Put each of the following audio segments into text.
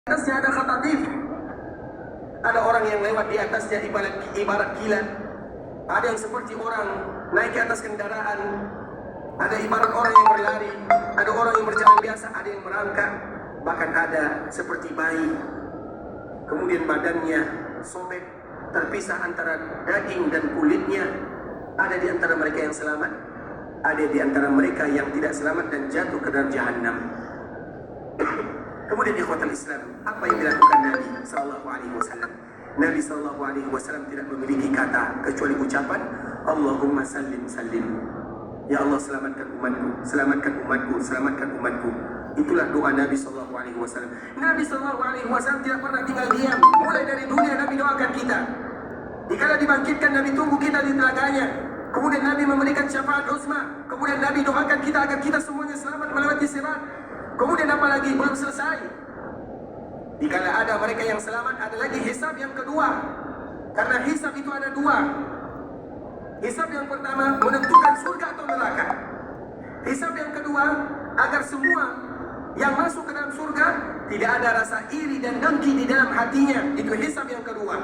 Atasnya ada khatatif, ada orang yang lewat di atasnya ibarat kilat, ada yang seperti orang naik ke atas kendaraan, ada ibarat orang yang berlari, ada orang yang berjalan biasa, ada yang merangkak, bahkan ada seperti bayi. Kemudian badannya sobek, terpisah antara daging dan kulitnya. Ada di antara mereka yang selamat, ada di antara mereka yang tidak selamat dan jatuh ke dalam jahannam. Kemudian ikhwatal Islam, apa yang dilakukan Nabi sallallahu alaihi wasallam? Nabi sallallahu alaihi wasallam tidak memiliki kata kecuali ucapan Allahumma sallim sallim. Ya Allah, selamatkan umatku, selamatkan umatku, selamatkan umatku. Itulah doa Nabi sallallahu alaihi wasallam. Nabi sallallahu alaihi wasallam tidak pernah tinggal diam. Mulai dari dunia Nabi doakan kita. Dikala dibangkitkan Nabi tunggu kita di telaganya. Kemudian Nabi memberikan syafaat uzma. Kemudian Nabi doakan kita agar kita semuanya selamat melewati sirat. Kemudian apa lagi? Belum selesai. Dikala ada mereka yang selamat, ada lagi hisab yang kedua. Karena hisab itu ada dua. Hisab yang pertama menentukan surga atau neraka. Hisab yang kedua agar semua yang masuk ke dalam surga tidak ada rasa iri dan dengki di dalam hatinya. Itu hisab yang kedua.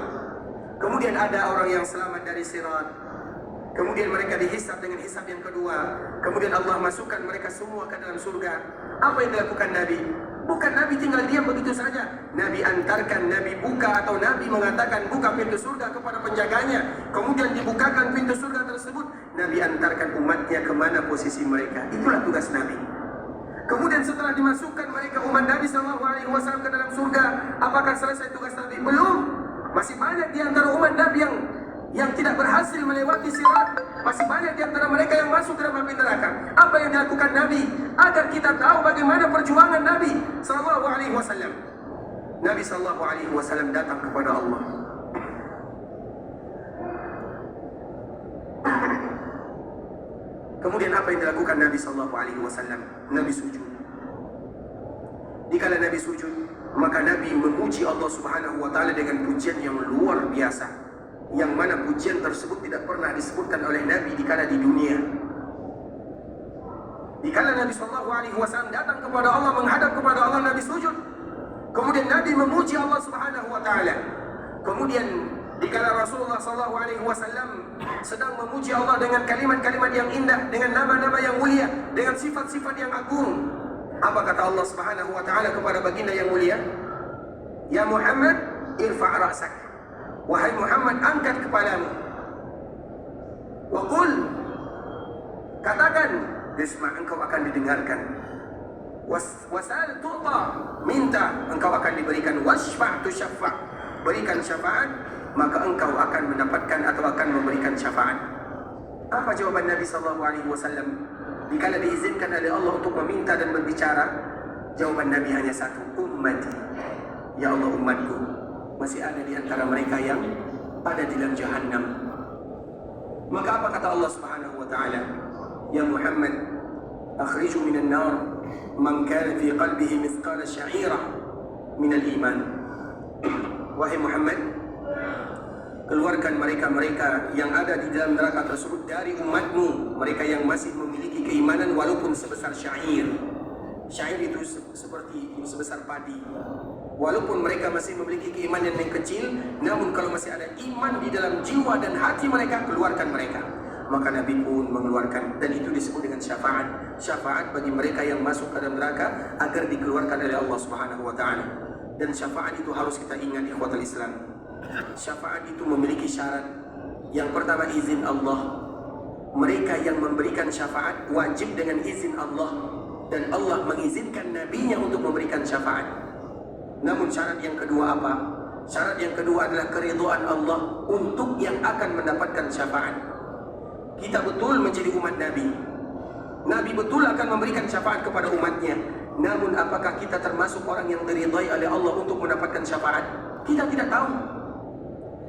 Kemudian ada orang yang selamat dari sirat. Kemudian mereka dihisab dengan hisab yang kedua. Kemudian Allah masukkan mereka semua ke dalam surga. Apa yang dilakukan Nabi? Bukan Nabi tinggal diam begitu saja. Nabi antarkan, Nabi buka atau Nabi mengatakan buka pintu surga kepada penjaganya. Kemudian dibukakan pintu surga tersebut. Nabi antarkan umatnya kemana posisi mereka. Itulah tugas Nabi. Kemudian setelah dimasukkan mereka umat Nabi SAW ke dalam surga, apakah selesai tugas Nabi? Belum. Masih banyak di antara umat Nabi yang tidak berhasil melewati sirat. Masih banyak di antara mereka yang masuk ke dalam api neraka. Apa yang dilakukan Nabi agar kita tahu bagaimana perjuangan Nabi sallallahu alaihi wasallam. Nabi sallallahu alaihi wasallam datang kepada Allah. Kemudian apa yang dilakukan Nabi sallallahu alaihi wasallam? Nabi sujud. Dikala Nabi sujud, maka Nabi memuji Allah Subhanahu wa taala dengan pujian yang luar biasa. Yang mana pujian tersebut tidak pernah disebutkan oleh Nabi dikala di dunia. Dikala Nabi sallallahu alaihi wasallam datang kepada Allah, menghadap kepada Allah, Nabi sujud. Kemudian Nabi memuji Allah Subhanahu wa taala. Kemudian dikala Rasulullah sallallahu alaihi wasallam sedang memuji Allah dengan kalimat-kalimat yang indah, dengan nama-nama yang mulia, dengan sifat-sifat yang agung. Apa kata Allah Subhanahu wa taala kepada baginda yang mulia? Ya Muhammad, irfa' ra'sak. Wahai Muhammad, angkat kepalamu. Wa qul, katakan, isma', engkau akan didengarkan. Wasal tu'ta, minta, engkau akan diberikan. Wasfa' tusyaffa', berikan syafaat, maka engkau akan mendapatkan atau akan memberikan syafaat. Apa jawaban Nabi sallallahu alaihi wasallam dikala diizinkan oleh Allah untuk meminta dan berbicara? Jawaban Nabi hanya satu, ummati. Ya Allah, umatku. Masih ada di antara mereka yang ada di dalam jahannam. Maka apa kata Allah Subhanahu wa taala? Ya Muhammad, akhriju minan nar man kana fi qalbihi mithqala sya'irah min al-iman. Wahai Muhammad, keluarkan mereka-mereka yang ada di dalam neraka tersebut dari umatmu, mereka yang masih memiliki keimanan walaupun sebesar syair. Syair itu seperti sebesar padi. Walaupun mereka masih memiliki keimanan yang kecil, namun kalau masih ada iman di dalam jiwa dan hati mereka, keluarkan mereka. Maka Nabi pun mengeluarkan, dan itu disebut dengan syafaat. Syafaat bagi mereka yang masuk ke dalam neraka agar dikeluarkan oleh Allah Subhanahu wa taala. Dan syafaat itu harus kita ingat, ikhwatul Islam. Syafaat itu memiliki syarat. Yang pertama, izin Allah. Mereka yang memberikan syafaat wajib dengan izin Allah, dan Allah mengizinkan nabinya untuk memberikan syafaat. Namun syarat yang kedua apa? Syarat yang kedua adalah keridhaan Allah untuk yang akan mendapatkan syafaat. Kita betul menjadi umat Nabi. Nabi betul akan memberikan syafaat kepada umatnya. Namun apakah kita termasuk orang yang diridhai oleh Allah untuk mendapatkan syafaat? Kita tidak tahu.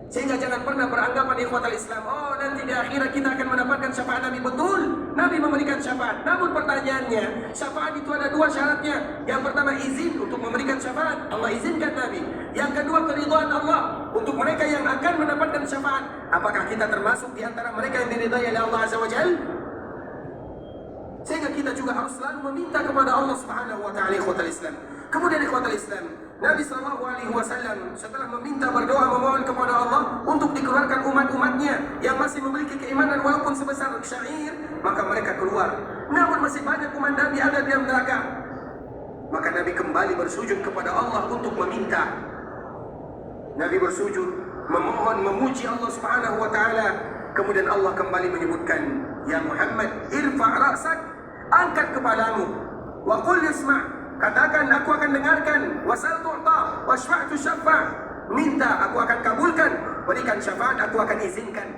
Sehingga jangan pernah beranggapan ikhwatal Islam, oh nanti di akhirat kita akan mendapatkan syafaat Nabi. Betul, Nabi memberikan syafaat. Namun pertanyaannya, syafaat itu ada dua syaratnya. Yang pertama, izin untuk memberikan syafaat. Allah izinkan Nabi. Yang kedua, keridhaan Allah untuk mereka yang akan mendapatkan syafaat. Apakah kita termasuk di antara mereka yang diridhai oleh Allah Azza wa Jalla? Sehingga kita juga harus selalu meminta kepada Allah Subhanahu wa taala, ikhwatal Islam. Kemudian ikhwatal Islam, Nabi SAW setelah meminta berdoa memohon kepada Allah untuk dikeluarkan umat-umatnya yang masih memiliki keimanan walaupun sebesar syair, maka mereka keluar. Namun masih banyak umat Nabi ada di dalam neraka. Maka Nabi kembali bersujud kepada Allah untuk meminta. Nabi bersujud, memohon, memuji Allah Subhanahu wa taala. Kemudian Allah kembali menyebutkan, "Ya Muhammad, irfa' ra'sak, angkat kepalamu, wa qul yasma', katakan aku akan dengarkan, wasal tu'ta, wasfa'tu syafa', minta aku akan kabulkan, berikan syafaat aku akan izinkan."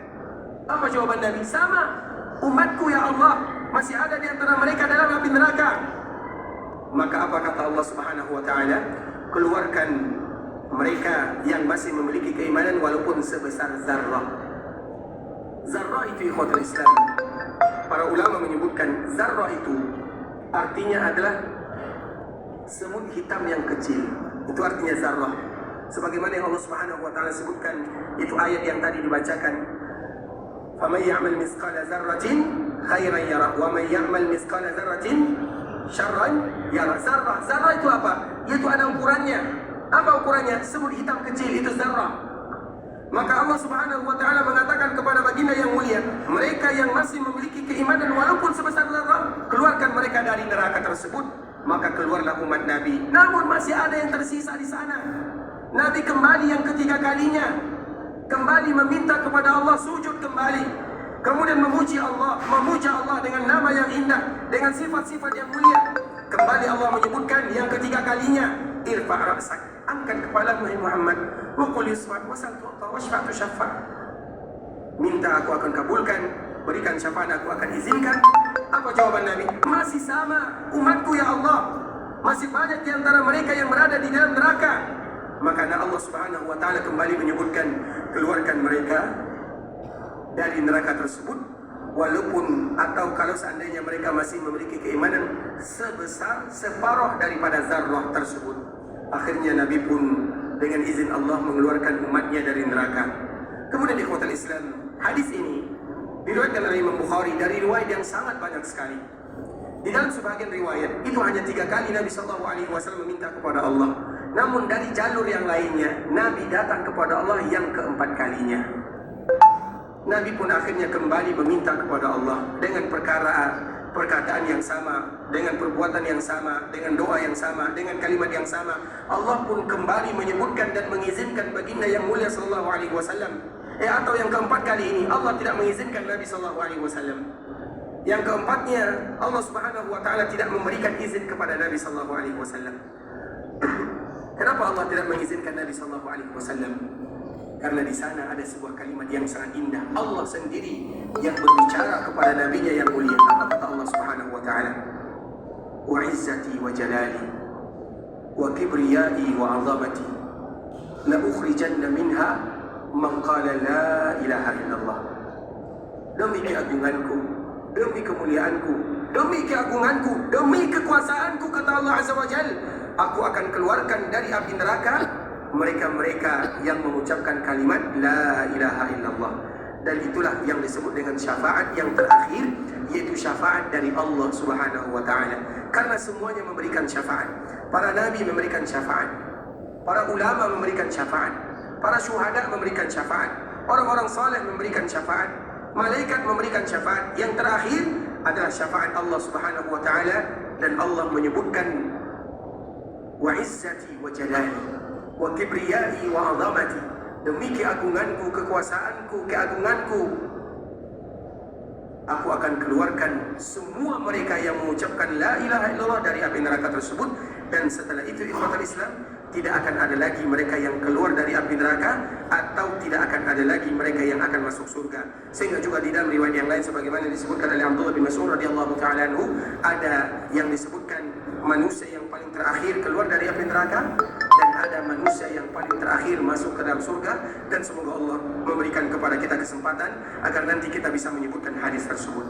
Apa jawaban Nabi? Sama, umatku ya Allah masih ada di antara mereka dalam api neraka. Maka apa kata Allah Subhanahu wa taala? Keluarkan mereka yang masih memiliki keimanan walaupun sebesar zarrah. Zarrah itu ikhwatul Islam. Para ulama menyebutkan zarrah itu artinya adalah semut hitam yang kecil. Itu artinya zarrah. Sebagaimana yang Allah Subhanahu wa taala sebutkan, itu ayat yang tadi dibacakan. "Faman ya'mal mithqala dzarratin khairan yarah wa man ya'mal mithqala dzarratin syarran yarah." Zarrah itu apa? Yaitu ada ukurannya. Apa ukurannya? Semut hitam kecil, itu zarrah. Maka Allah Subhanahu wa taala mengatakan kepada baginda yang mulia, mereka yang masih memiliki keimanan walaupun sebesar zarrah, keluarkan mereka dari neraka tersebut. Maka keluarlah umat Nabi. Namun masih ada yang tersisa di sana. Nabi kembali yang ketiga kalinya, kembali meminta kepada Allah, sujud kembali, kemudian memuji Allah, memuja Allah dengan nama yang indah, dengan sifat-sifat yang mulia. Kembali Allah menyebutkan yang ketiga kalinya, irfa' ra'sak, angkat kepalamu Muhammad, wa qul yasma' wasal tu'ta wasfa'tu syafa', minta aku akan kabulkan, berikan syafaat aku akan izinkan. Apa jawaban Nabi? Masih sama, umatku ya Allah, masih banyak di antara mereka yang berada di dalam neraka. Maka Allah Subhanahu wa taala kembali menyebutkan, keluarkan mereka dari neraka tersebut, walaupun atau kalau seandainya mereka masih memiliki keimanan sebesar separuh daripada zarrah tersebut. Akhirnya Nabi pun dengan izin Allah mengeluarkan umatnya dari neraka. Kemudian ikhwatul Islam, hadis ini diriwayatkan oleh Imam Bukhari dari riwayat yang sangat banyak sekali. Di dalam sebagian riwayat itu hanya 3 kali Nabi SAW meminta kepada Allah. Namun dari jalur yang lainnya Nabi datang kepada Allah yang keempat kalinya. Nabi pun akhirnya kembali meminta kepada Allah dengan perkataan yang sama, dengan perbuatan yang sama, dengan doa yang sama, dengan kalimat yang sama. Allah pun kembali menyebutkan dan mengizinkan baginda yang mulia sallallahu alaihi wasallam. Atau yang keempat kali ini Allah tidak mengizinkan Nabi sallallahu alaihi wasallam. Yang keempatnya Allah Subhanahu wa taala tidak memberikan izin kepada Nabi sallallahu alaihi wasallam. Kenapa Allah tidak mengizinkan Nabi sallallahu alaihi wasallam? Karena di sana ada sebuah kalimat yang sangat indah. Allah sendiri yang berbicara kepada nabinya yang mulia. Apa kata Allah Subhanahu wa taala? "Wa izzati wa jalali wa kibriyai wa 'azamati la ukhrijanna minha man qala la ilaha illallah." Demi keagunganku, demi kemuliaanku, demi keagunganku, demi kekuasaanku, kata Allah Azza wa Jalla, aku akan keluarkan dari api neraka mereka-mereka yang mengucapkan kalimat la ilaha illallah. Dan itulah yang disebut dengan syafaat yang terakhir, yaitu syafaat dari Allah Subhanahu wa taala. Karena semuanya memberikan syafaat. Para nabi memberikan syafaat, para ulama memberikan syafaat, para syuhada memberikan syafaat, orang-orang saleh memberikan syafaat, malaikat memberikan syafaat. Yang terakhir adalah syafaat Allah Subhanahu wa taala, dan Allah menyebutkan wa izzati wa jalali wa kibriyai wa 'azamati, demi keagunganku, kekuasaanku, keagunganku, aku akan keluarkan semua mereka yang mengucapkan la ilaha illallah dari api neraka tersebut. Dan setelah itu ikhwatul Islam, tidak akan ada lagi mereka yang keluar dari api neraka, atau tidak akan ada lagi mereka yang akan masuk surga. Sehingga juga di dalam riwayat yang lain sebagaimana disebutkan oleh Abdullah bin Mas'ud radhiyallahu taala anhu, ada yang disebutkan manusia yang paling terakhir keluar dari api neraka, dan ada manusia yang paling terakhir masuk ke dalam surga. Dan semoga Allah memberikan kepada kita kesempatan agar nanti kita bisa menyebutkan hadis tersebut.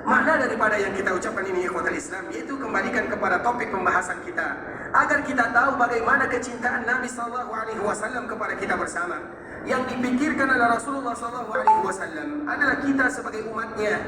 Makna daripada yang kita ucapkan ini ikhwatul Islam, yaitu kembalikan kepada topik pembahasan kita, agar kita tahu bagaimana kecintaan Nabi sallallahu alaihi wasallam kepada kita bersama. Yang dipikirkan oleh Rasulullah sallallahu alaihi wasallam adalah kita sebagai umatnya.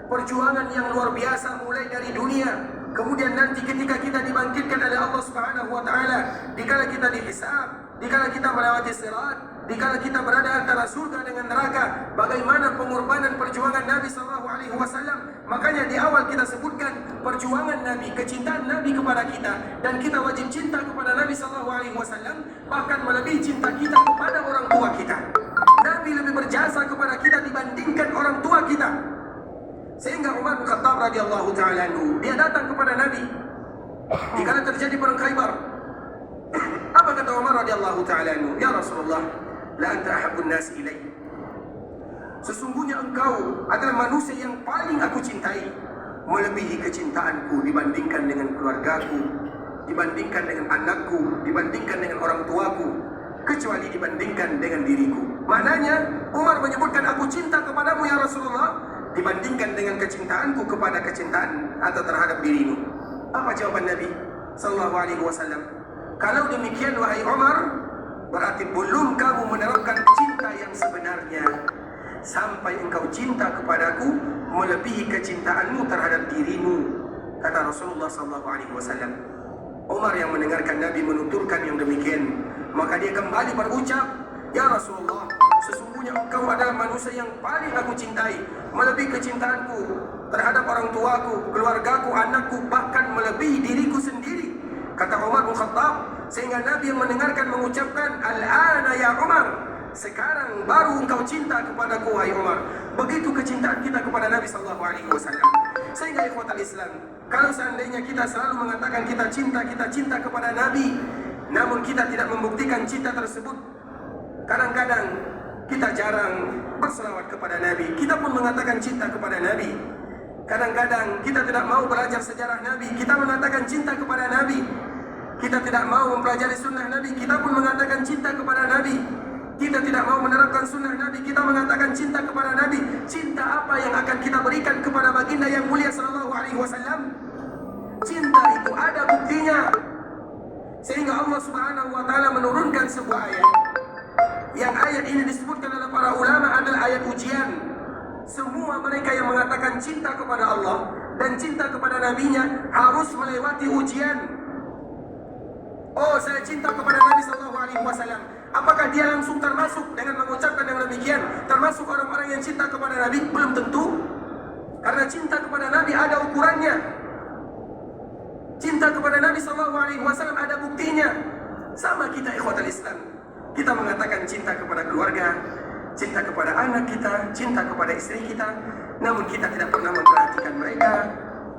Perjuangan yang luar biasa mulai dari dunia kemudian nanti ketika kita dibangkitkan oleh Allah Subhanahu wa taala, dikala kita dihisab, dikala kita melewati sirat, dikala kita berada antara surga dengan neraka, bagaimana pengorbanan perjuangan Nabi sallallahu alaihi wasallam. Makanya di awal kita sebutkan perjuangan Nabi, kecintaan Nabi kepada kita, dan kita wajib cinta kepada Nabi sallallahu alaihi wasallam bahkan melebihi cinta kita kepada orang tua kita. Nabi lebih berjasa kepada kita dibandingkan orang tua kita. Sehingga Umar bin Khattab radhiyallahu taala anhu, dia datang kepada Nabi dikala terjadi perang Khaybar. Apa kata Umar radhiyallahu taala anhu? Ya Rasulullah, la anta ahabbun nas ilai. Sesungguhnya engkau adalah manusia yang paling aku cintai, melebihi kecintaanku dibandingkan dengan keluargaku, dibandingkan dengan anakku, dibandingkan dengan orang tuaku, kecuali dibandingkan dengan diriku. Maknanya Umar menyebutkan aku cinta kepadamu ya Rasulullah dibandingkan dengan kecintaanku kepada kecintaan atau terhadap dirimu. Apa jawaban Nabi sallallahu alaihi wasallam? Kalau demikian wahai Umar, berarti belum kamu menerapkan cinta yang sebenarnya. Sampai engkau cinta kepadaku melebihi kecintaanmu terhadap dirimu, kata Rasulullah sallallahu alaihi wasallam. Umar yang mendengarkan Nabi menuturkan yang demikian, maka dia kembali berucap, ya Rasulullah, sesungguhnya engkau adalah manusia yang paling aku cintai, melebihi kecintaanku terhadap orang tuaku, keluargaku, anakku, bahkan melebihi diriku sendiri, kata Umar bin Khattab. Sehingga Nabi yang mendengarkan mengucapkan, al-ana ya Umar, sekarang baru engkau cinta kepadaku wahai Umar. Begitu kecintaan kita kepada Nabi sallallahu alaihi wasallam. Sehingga ikhwatal Islam, kalau seandainya kita selalu mengatakan kita cinta kepada Nabi, namun kita tidak membuktikan cinta tersebut, kadang-kadang kita jarang berselawat kepada Nabi. Kita pun mengatakan cinta kepada Nabi. Kadang-kadang kita tidak mau belajar sejarah Nabi, kita mengatakan cinta kepada Nabi. Kita tidak mau mempelajari sunnah Nabi, kita pun mengatakan cinta kepada Nabi. Kita tidak mau menerapkan sunnah Nabi, kita mengatakan cinta kepada Nabi. Cinta apa yang akan kita berikan kepada baginda yang mulia sallallahu alaihi wasallam? Cinta itu ada buktinya. Sehingga Allah Subhanahu wa taala menurunkan sebuah ayat. Yang ayat ini disebutkan oleh para ulama adalah ayat ujian. Semua mereka yang mengatakan cinta kepada Allah dan cinta kepada nabinya harus melewati ujian. Oh, saya cinta kepada Nabi sallallahu alaihi wasallam. Apakah dia langsung termasuk dengan mengucapkan yang demikian, termasuk orang-orang yang cinta kepada Nabi? Belum tentu. Karena cinta kepada Nabi ada ukurannya. Cinta kepada Nabi sallallahu alaihi wasallam ada buktinya. Sama kita ikhwatal Islam. Kita mengatakan cinta kepada keluarga, cinta kepada anak kita, cinta kepada istri kita, namun kita tidak pernah memperhatikan mereka,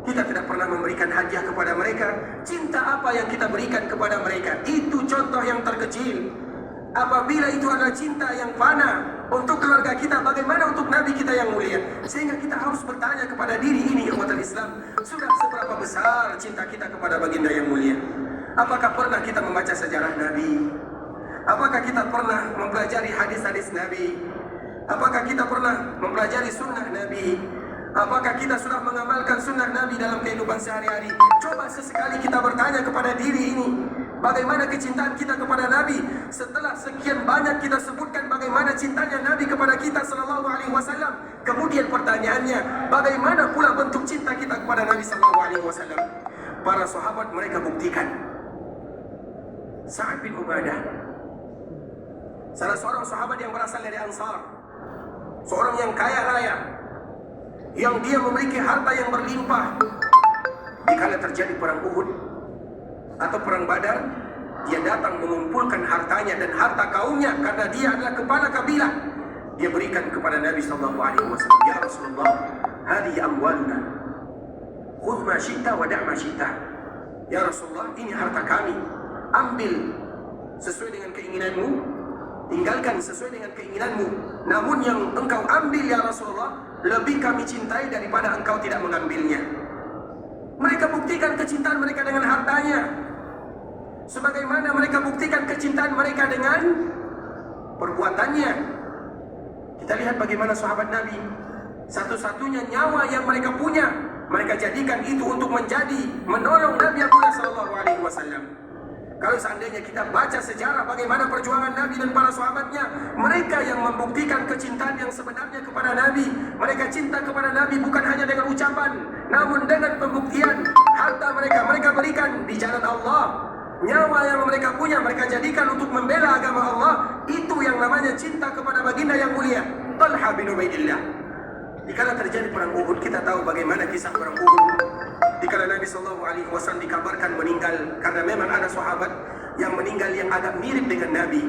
kita tidak pernah memberikan hadiah kepada mereka. Cinta apa yang kita berikan kepada mereka? Itu contoh yang terkecil. Apabila itu adalah cinta yang fana untuk keluarga kita, bagaimana untuk Nabi kita yang mulia? Sehingga kita harus bertanya kepada diri ini, ikhwatul Islam, sudah seberapa besar cinta kita kepada baginda yang mulia? Apakah pernah kita membaca sejarah Nabi? Apakah kita pernah mempelajari hadis-hadis Nabi? Apakah kita pernah mempelajari sunnah Nabi? Apakah kita sudah mengamalkan sunnah Nabi dalam kehidupan sehari-hari? Coba sesekali kita bertanya kepada diri ini, bagaimana kecintaan kita kepada Nabi? Setelah sekian banyak kita sebutkan bagaimana cintanya Nabi kepada kita sallallahu alaihi wasallam, kemudian pertanyaannya, bagaimana pula bentuk cinta kita kepada Nabi sallallahu alaihi wasallam? Para sahabat mereka buktikan. Sa'ad bin Ubadah, salah seorang sahabat yang berasal dari Ansar, seorang yang kaya raya, yang dia memiliki harta yang berlimpah. Dikala terjadi perang Uhud atau perang Badar, dia datang mengumpulkan hartanya dan harta kaumnya karena dia adalah kepala kabilah. Dia berikan kepada Nabi sallallahu alaihi wasallam, ya Rasulullah, hadhihi amwaluna, khudh ma syi'ta wa da' ma syi'ta. Ya Rasulullah, ini harta kami, ambil sesuai dengan keinginanmu, tinggalkan sesuai dengan keinginanmu. Namun yang engkau ambil ya Rasulullah, lebih kami cintai daripada engkau tidak mengambilnya. Mereka buktikan kecintaan mereka dengan hartanya, sebagaimana mereka buktikan kecintaan mereka dengan perbuatannya. Kita lihat bagaimana sahabat Nabi, satu-satunya nyawa yang mereka punya, mereka jadikan itu untuk menolong Nabi sallallahu alaihi wasallam. Kalau seandainya kita baca sejarah bagaimana perjuangan Nabi dan para sahabatnya, mereka yang membuktikan kecintaan yang sebenarnya kepada Nabi. Mereka cinta kepada Nabi bukan hanya dengan ucapan, namun dengan pembuktian. harta mereka berikan di jalan Allah. Nyawa yang mereka punya mereka jadikan untuk membela agama Allah. Itu yang namanya cinta kepada baginda yang mulia Talha bin Ubaidillah. Dikala terjadi perang Uhud, kita tahu bagaimana kisah perang Uhud. Dikala Nabi SAW dikabarkan meninggal, karena memang ada sahabat yang meninggal yang agak mirip dengan Nabi,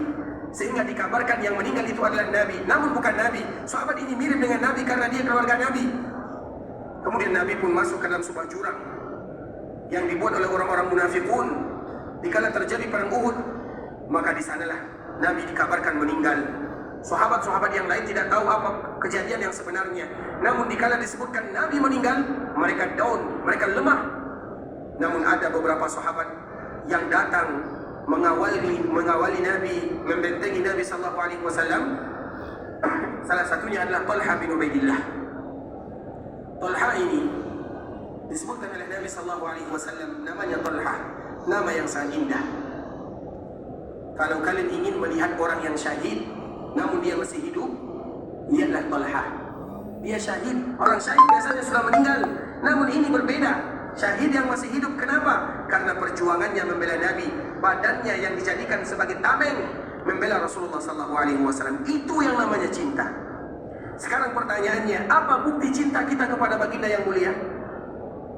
sehingga dikabarkan yang meninggal itu adalah Nabi, namun bukan Nabi. Sahabat ini mirip dengan Nabi karena dia keluarga Nabi. Kemudian Nabi pun masuk ke dalam sebuah jurang yang dibuat oleh orang-orang munafikun. Dikala terjadi perang Uhud, maka di sanalah Nabi dikabarkan meninggal. Sahabat-sahabat yang lain tidak tahu apa kejadian yang sebenarnya. Namun dikala disebutkan Nabi meninggal, mereka down, mereka lemah. Namun ada beberapa sahabat yang datang mengawali Nabi, membentengi Nabi sallallahu alaihi wasallam. Salah satunya adalah Talha bin Ubaidillah. Talha ini disebutkan oleh Nabi sallallahu alaihi wasallam namanya Talha, nama yang sangat indah. Kalau kalian ingin melihat orang yang syahid namun dia masih hidup, lihatlah Talha. Dia syahid. Orang syahid biasanya sudah meninggal, namun ini berbeda. Syahid yang masih hidup. Kenapa? Karena perjuangannya membela Nabi, badannya yang dijadikan sebagai tameng membela Rasulullah SAW. Itu yang namanya cinta. Sekarang pertanyaannya, apa bukti cinta kita kepada baginda yang mulia?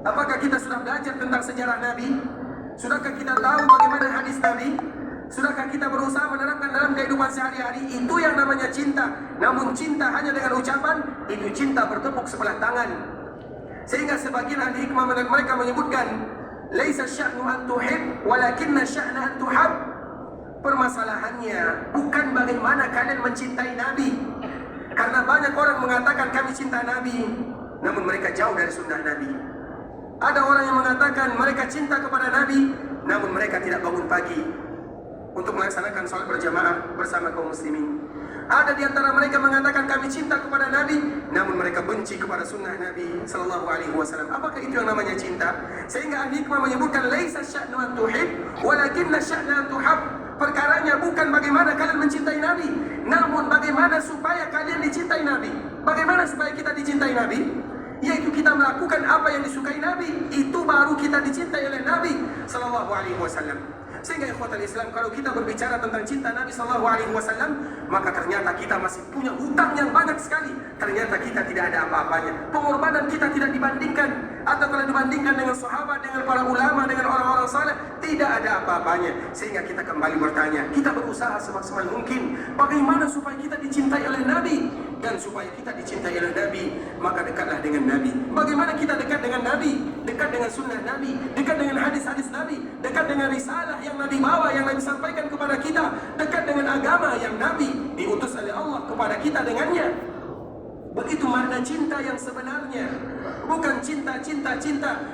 Apakah kita sudah belajar tentang sejarah Nabi? Sudahkah kita tahu bagaimana hadis Nabi? Sudahkah kita berusaha menerapkan dalam kehidupan sehari-hari? Itu yang namanya cinta. Namun cinta hanya dengan ucapan, itu cinta bertepuk sebelah tangan. Sehingga sebagian ahli hikmah mereka menyebutkan, laisa sya'nu an tuhib, walakinna sya'na an tuhab. Permasalahannya bukan bagaimana kalian mencintai Nabi. Karena banyak orang mengatakan kami cinta Nabi, namun mereka jauh dari sunnah Nabi. Ada orang yang mengatakan mereka cinta kepada Nabi, namun mereka tidak bangun pagi untuk melaksanakan sholat berjamaah bersama kaum muslimin. Ada di antara mereka mengatakan kami cinta kepada Nabi, namun mereka benci kepada sunnah Nabi sallallahu alaihi wasallam. Apakah itu yang namanya cinta? Sehingga ahli hikmah menyebutkan laisa sya'nu an tuhib, walakinna sya'na an tuhab. Perkaranya bukan bagaimana kalian mencintai Nabi, namun bagaimana supaya kalian dicintai Nabi. Bagaimana supaya kita dicintai Nabi? Yaitu kita melakukan apa yang disukai Nabi. Itu baru kita dicintai oleh Nabi sallallahu alaihi wasallam. Sehingga ikhwatal Islam, kalau kita berbicara tentang cinta Nabi sallallahu alaihi wasallam, maka ternyata kita masih punya hutang yang banyak sekali. Ternyata kita tidak ada apa-apanya. Pengorbanan kita tidak dibandingkan, atau kalau dibandingkan dengan sahabat, dengan para ulama, dengan orang-orang saleh, tidak ada apa-apanya. Sehingga kita kembali bertanya, kita berusaha semaksimal mungkin bagaimana supaya kita dicintai oleh Nabi. Dan supaya kita dicintai oleh Nabi, maka dekatlah dengan Nabi. Bagaimana kita dekat dengan Nabi? Dekat dengan sunnah Nabi, dekat dengan hadis-hadis Nabi, dekat dengan risalah yang Nabi bawa, yang Nabi sampaikan kepada kita, dekat dengan agama yang Nabi diutus oleh Allah kepada kita dengannya. Begitu makna cinta yang sebenarnya. Bukan cinta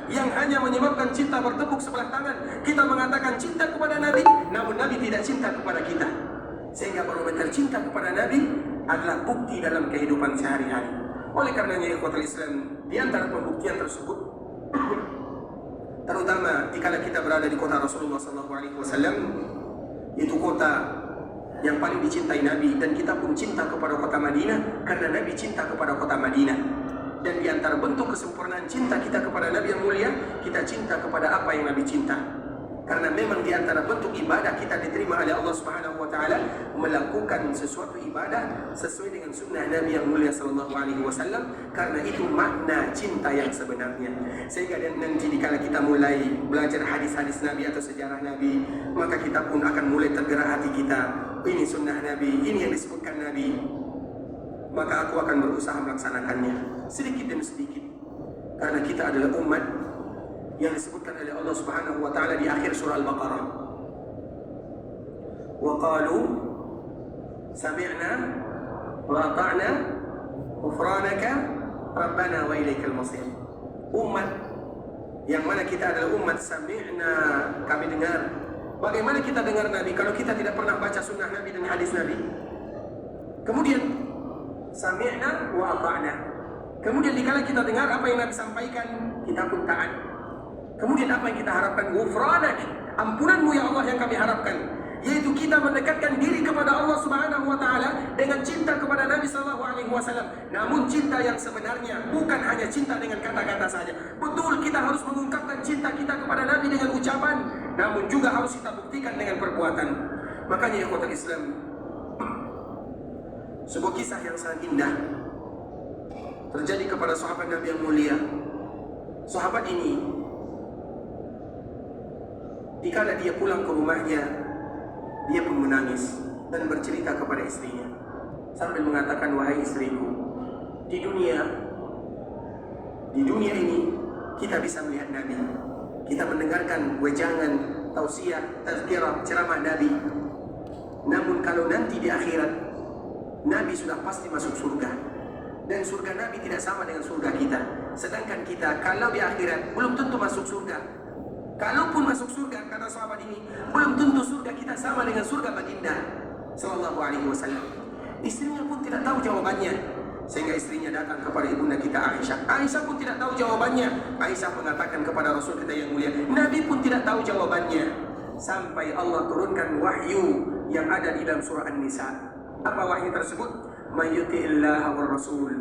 yang hanya menyebabkan cinta bertepuk sebelah tangan. Kita mengatakan cinta kepada Nabi, namun Nabi tidak cinta kepada kita. Sehingga barometer cinta kepada Nabi adalah bukti dalam kehidupan sehari-hari. Oleh karenanya ikhwatul Islam, di antara pembuktian tersebut, terutama jika kita berada di kota Rasulullah SAW, itu kota yang paling dicintai Nabi, dan kita pun cinta kepada kota Madinah karena Nabi cinta kepada kota Madinah. Dan di antara bentuk kesempurnaan cinta kita kepada Nabi yang mulia, kita cinta kepada apa yang Nabi cinta. Karena memang di antara bentuk ibadah kita diterima oleh Allah Subhanahu wa taala melakukan sesuatu ibadah sesuai dengan sunnah Nabi yang mulia sallallahu alaihi wasallam, karena itu makna cinta yang sebenarnya. Sehingga nanti dikala kita mulai belajar hadis-hadis Nabi atau sejarah Nabi, maka kita pun akan mulai tergerak hati kita. Ini sunnah Nabi, ini yang disebutkan Nabi. Maka aku akan berusaha melaksanakannya sedikit demi sedikit. Karena kita adalah umat yang disebutkan oleh Allah Subhanahu wa taala di akhir surah Al-Baqarah. Wa qalu sami'na wa ata'na ghufranaka rabbana wa ilaikal masir. Umat yang mana kita adalah umat sami'na, kami dengar. Bagaimana kita dengar Nabi kalau kita tidak pernah baca sunnah Nabi dan hadis Nabi? Kemudian sami'na wa ata'na. Kemudian dikala kita dengar apa yang Nabi sampaikan, kita pun taat. Kemudian apa yang kita harapkan? Ghufranak, ampunanmu ya Allah yang kami harapkan. Yaitu kita kita mendekatkan diri kepada Allah Subhanahu wa taala dengan cinta kepada Nabi sallallahu alaihi wasallam. Namun cinta yang sebenarnya bukan hanya cinta dengan kata-kata saja. Betul, kita harus mengungkapkan cinta kita kepada Nabi dengan ucapan, namun juga harus kita buktikan dengan perbuatan. Makanya ikhwatul Islam, sebuah kisah yang sangat indah terjadi kepada sahabat Nabi yang mulia. Sahabat ini, dikala dia pulang ke rumahnya, dia pun menangis dan bercerita kepada istrinya sambil mengatakan, wahai istriku, di dunia ini kita bisa melihat Nabi, kita mendengarkan wejangan, tausiah, tazkirah, ceramah Nabi. Namun kalau nanti di akhirat, Nabi sudah pasti masuk surga, dan surga Nabi tidak sama dengan surga kita. Sedangkan kita kalau di akhirat belum tentu masuk surga. Kalaupun masuk surga, kata sahabat ini, belum tentu surga kita sama dengan surga baginda sallallahu alaihi wasallam. Istrinya pun tidak tahu jawabannya, sehingga istrinya datang kepada ibunda kita Aisyah. Aisyah pun tidak tahu jawabannya. Aisyah mengatakan kepada Rasul kita yang mulia, Nabi pun tidak tahu jawabannya. Sampai Allah turunkan wahyu yang ada di dalam surah An-Nisa. Apa wahyu tersebut? May yuti'illaha war rasul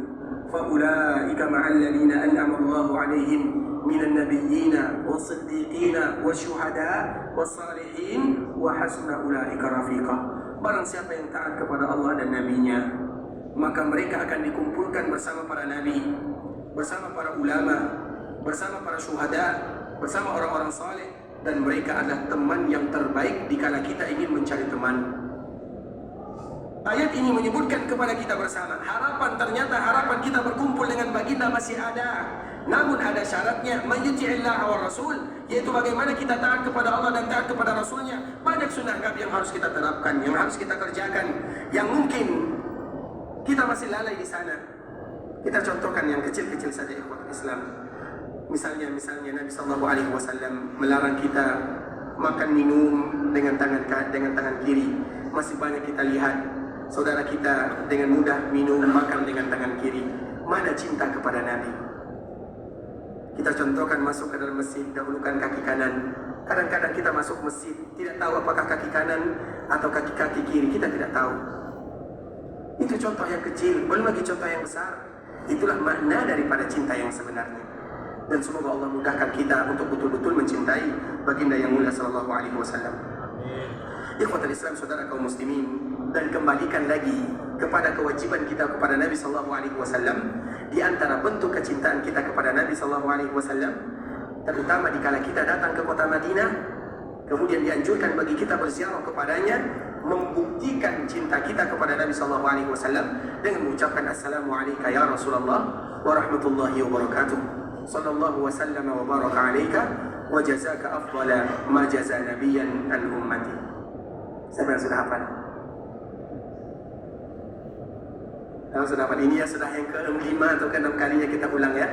fa ulaika ma'al ladzina an'ama Allahu 'alaihim minan nabiyyina was-siddiqina wasyuhada was-salihin wa hasuna ulaika rafiqa. Barang siapa yang taat kepada Allah dan nabinya, maka mereka akan dikumpulkan bersama para nabi, bersama para ulama, bersama para syuhada, bersama orang-orang saleh, dan mereka adalah teman yang terbaik dikala kita ingin mencari teman. Ayat ini menyebutkan kepada kita bersama, ternyata harapan kita berkumpul dengan baginda masih ada. Namun ada syaratnya, mayyuti'illaha wa rasul, yaitu bagaimana kita taat kepada Allah dan taat kepada Rasulnya. Banyak sunnah Nabi yang harus kita terapkan, yang harus kita kerjakan, yang mungkin kita masih lalai di sana. Kita contohkan yang kecil-kecil saja ikhwatul Islam. Misalnya Nabi sallallahu alaihi wasallam melarang kita makan minum dengan tangan kiri. Masih banyak kita lihat saudara kita dengan mudah minum makan dengan tangan kiri. Mana cinta kepada Nabi? Kita contohkan masuk ke dalam masjid, dahulukan kaki kanan. Kadang-kadang kita masuk masjid tidak tahu apakah kaki kanan atau kaki kiri, kita tidak tahu. Itu contoh yang kecil, belum lagi contoh yang besar. Itulah makna daripada cinta yang sebenarnya. Dan semoga Allah mudahkan kita untuk betul-betul mencintai baginda yang mulia sallallahu alaihi wasallam. Ikhwatul Islam, saudara kaum muslimin, dan kembalikan lagi kepada kewajiban kita kepada Nabi sallallahu alaihi wasallam. Di antara bentuk kecintaan kita kepada Nabi sallallahu alaihi wasallam, terutama dikala kita datang ke kota Madinah, kemudian dianjurkan bagi kita berziarah kepadanya, membuktikan cinta kita kepada Nabi sallallahu alaihi wasallam dengan mengucapkan assalamu alayka ya Rasulullah wa rahmatullahi wa barakatuh. Sallallahu wasallam wa baraka alayka wa jazaka afdala ma jaza nabiyyan an ummati. Siapa yang sudah hafal? Yang sudah hafal ini ya sudah yang ke-5 atau ke-6 kalinya kita ulang ya.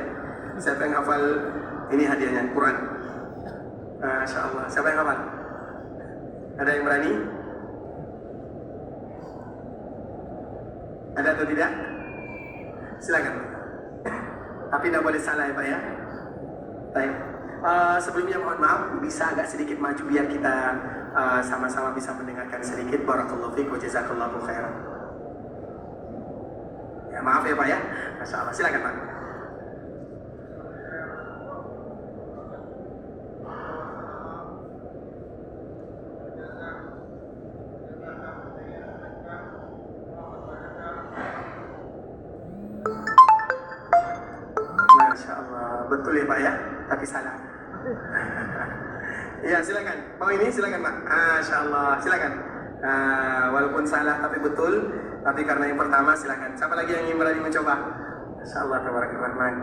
Siapa yang hafal? Ini hadiahnya Quran. Masya Allah. Siapa yang hafal? Ada yang berani? Ada atau tidak? Silakan. Tapi tidak boleh salah ya Pak ya. Baik. Sebelumnya mohon maaf, bisa agak sedikit maju biar kita sama-sama bisa mendengarkan sedikit. Barakallahu fiik wa jazakallahu khairan. Ya, maaf ya Pak ya. Masya Allah. Silakan Pak. Masya Allah. Betul ya Pak ya. Tapi salah. Ya silakan. Mau ini silakan Pak. Masya Allah. Silakan. Walaupun salah tapi betul. Tapi karena yang pertama silakan. Siapa lagi yang ingin berani mencoba? Masya Allah. Tabarakalrahman.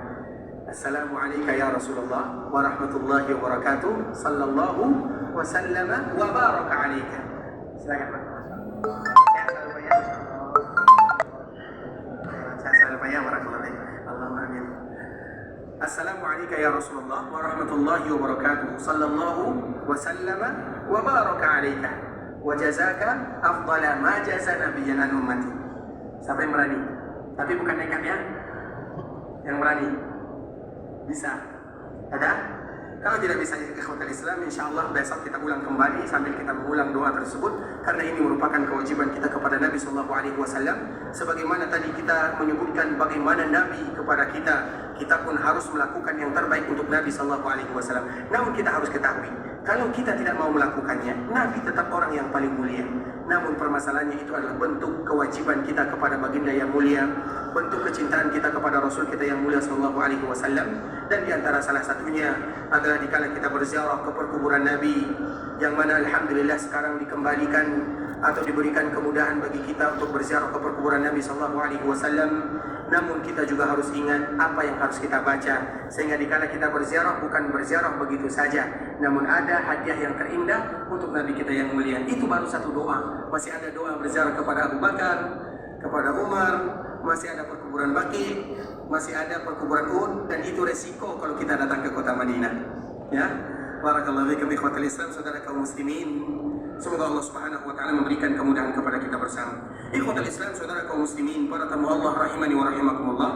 Assalamu alayka ya Rasulullah wa rahmatullahi wa barakatuh. Sallallahu wa sallama wa baraka alayka. Silakan Pak. Sehat selalu Pak ya. Sehat selalu Pak ya. Barakallahu fiik. Allahumma amin. Assalamu alayka ya Rasulullah wa rahmatullahi wa barakatuh. Sallallahu wa sallama wa baraka alayka. Wa jazaka afdala ma jaza nabiyyan an ummati. Siapa yang berani? Tapi bukan nekat ya. Yang berani. Bisa. Ada? Kalau tidak bisa ikhwatul Islam, insyaallah besok kita ulang kembali sambil kita mengulang doa tersebut, karena ini merupakan kewajiban kita kepada Nabi sallallahu alaihi wasallam. Sebagaimana tadi kita menyebutkan bagaimana Nabi kepada kita, kita pun harus melakukan yang terbaik untuk Nabi sallallahu alaihi wasallam. Namun kita harus ketahui, kalau kita tidak mau melakukannya, Nabi tetap orang yang paling mulia. Namun permasalahannya itu adalah bentuk kewajiban kita kepada baginda yang mulia, bentuk kecintaan kita kepada Rasul kita yang mulia sallallahu alaihi wasallam. Dan diantara salah satunya adalah dikala kita berziarah ke perkuburan Nabi, yang mana alhamdulillah sekarang dikembalikan atau diberikan kemudahan bagi kita untuk berziarah ke perkuburan Nabi sallallahu alaihi wasallam. Namun kita juga harus ingat apa yang harus kita baca, sehingga dikala kita berziarah bukan berziarah begitu saja, namun ada hadiah yang terindah untuk Nabi kita yang mulia. Itu baru satu doa. Masih ada doa berziarah kepada Abu Bakar, kepada Umar, masih ada perkuburan Baqi, masih ada perkuburan Uhud, dan itu resiko kalau kita datang ke kota Madinah. Ya, barakallahu fiikum ikhwatul Islam, saudara kaum muslimin. Semoga Allah Subhanahu wa taala memberikan kemudahan kepada kita bersama. Ikhwatul Islam, saudara kaum muslimin, para tamu Allah rahimani wa rahimakumullah.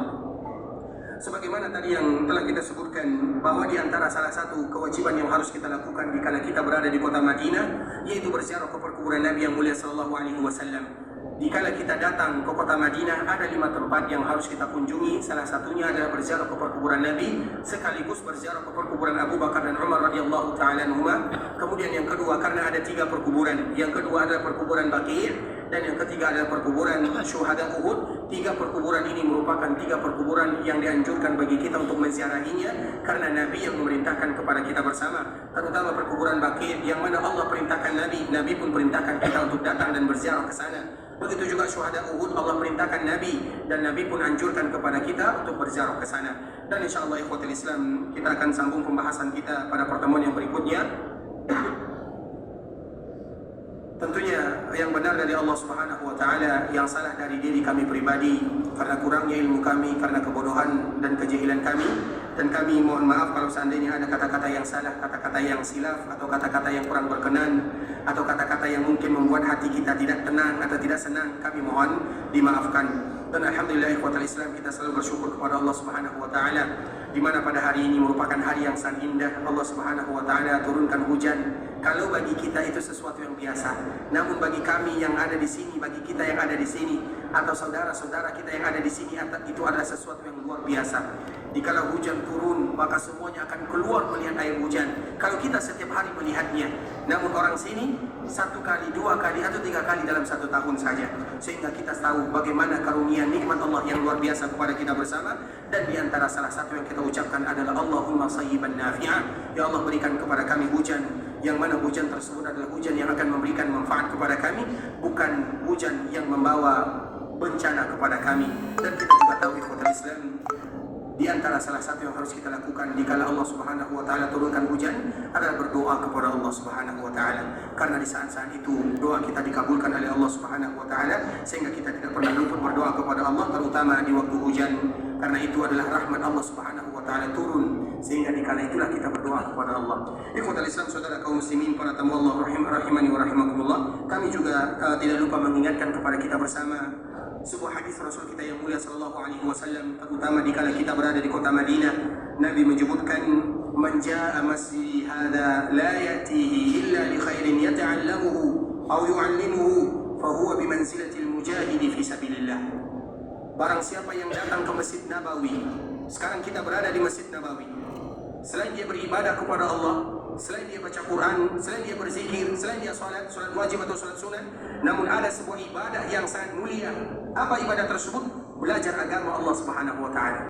Sebagaimana tadi yang telah kita sebutkan, bahwa di antara salah satu kewajiban yang harus kita lakukan dikala kita berada di kota Madinah, yaitu berziarah ke perkuburan Nabi yang mulia sallallahu alaihi wasallam. Dikala kita datang ke kota Madinah, ada 5 tempat yang harus kita kunjungi. Salah satunya adalah berziarah ke perkuburan Nabi, sekaligus berziarah ke perkuburan Abu Bakar dan Umar radhiyallahu ta'ala anhuma. Kemudian yang kedua, karena ada 3 perkuburan. Yang kedua adalah perkuburan Baqi', dan yang ketiga adalah perkuburan Syuhada Uhud. 3 perkuburan ini merupakan 3 perkuburan yang dianjurkan bagi kita untuk menziarahinya, karena Nabi yang memerintahkan kepada kita bersama. Terutama perkuburan Baqi', yang mana Allah perintahkan Nabi pun perintahkan kita untuk datang dan berziarah ke sana. Begitu juga Syuhada Uhud, Allah perintahkan Nabi, dan Nabi pun anjurkan kepada kita untuk berziarah ke sana. Dan insyaallah ikhwatul Islam, kita akan sambung pembahasan kita pada pertemuan yang berikutnya. Tentunya yang benar dari Allah Subhanahu wa taala, yang salah dari diri kami pribadi karena kurangnya ilmu kami, karena kebodohan dan kejahilan kami. Dan kami mohon maaf kalau seandainya ada kata-kata yang salah, kata-kata yang silaf, atau kata-kata yang kurang berkenan, atau kata-kata yang mungkin membuat hati kita tidak tenang atau tidak senang. Kami mohon dimaafkan. Dan alhamdulillah ikhwatul Islam, kita selalu bersyukur kepada Allah Subhanahu wa taala, di mana pada hari ini merupakan hari yang sangat indah. Allah Subhanahu wa taala turunkan hujan. Kalau bagi kita itu sesuatu yang biasa, namun bagi kami yang ada di sini, bagi kita yang ada di sini, atau saudara-saudara kita yang ada di sini, itu adalah sesuatu yang luar biasa. Dikala hujan turun, maka semuanya akan keluar melihat air hujan. Kalau kita setiap hari melihatnya, namun orang sini 1 kali, 2 kali, atau 3 kali dalam 1 tahun saja. Sehingga kita tahu bagaimana karunia nikmat Allah yang luar biasa kepada kita bersama. Dan di antara salah satu yang kita ucapkan adalah Allahumma sayyiban nafi'ah. Ya Allah, berikan kepada kami hujan, yang mana hujan tersebut adalah hujan yang akan memberikan manfaat kepada kami, bukan hujan yang membawa bencana kepada kami. Dan kita juga tahu ikhwatul Islam, di antara salah satu yang harus kita lakukan dikala Allah Subhanahu wa taala turunkan hujan adalah berdoa kepada Allah Subhanahu wa taala. Karena di saat-saat itu doa kita dikabulkan oleh Allah Subhanahu wa taala, sehingga kita tidak pernah luput berdoa kepada Allah, terutama di waktu hujan. Karena itu adalah rahmat Allah Subhanahu wa taala turun, sehingga dikala itulah kita berdoa kepada Allah. Ikhwatul Islam, saudara kaum muslimin, para tamu Allah rahimani wa rahimakumullah, kami juga tidak lupa mengingatkan kepada kita bersama sebuah hadis Rasul kita yang mulia sallallahu alaihi wasallam, terutama dikala kita berada di kota Madinah. Nabi menyebutkan, man jaa masjidi hadza la ya'tihi illa li khairin yata'allamuhu aw yu'allimuhu fa huwa bimanzilatil mujahid fi sabilillah. Barang siapa yang datang ke Masjid Nabawi, sekarang kita berada di Masjid Nabawi, selain dia beribadah kepada Allah, selain dia baca Quran, selain dia berzikir, selain dia salat wajib atau salat sunat, namun ada sebuah ibadah yang sangat mulia. Apa ibadah tersebut? Belajar agama Allah Subhanahu wa taala.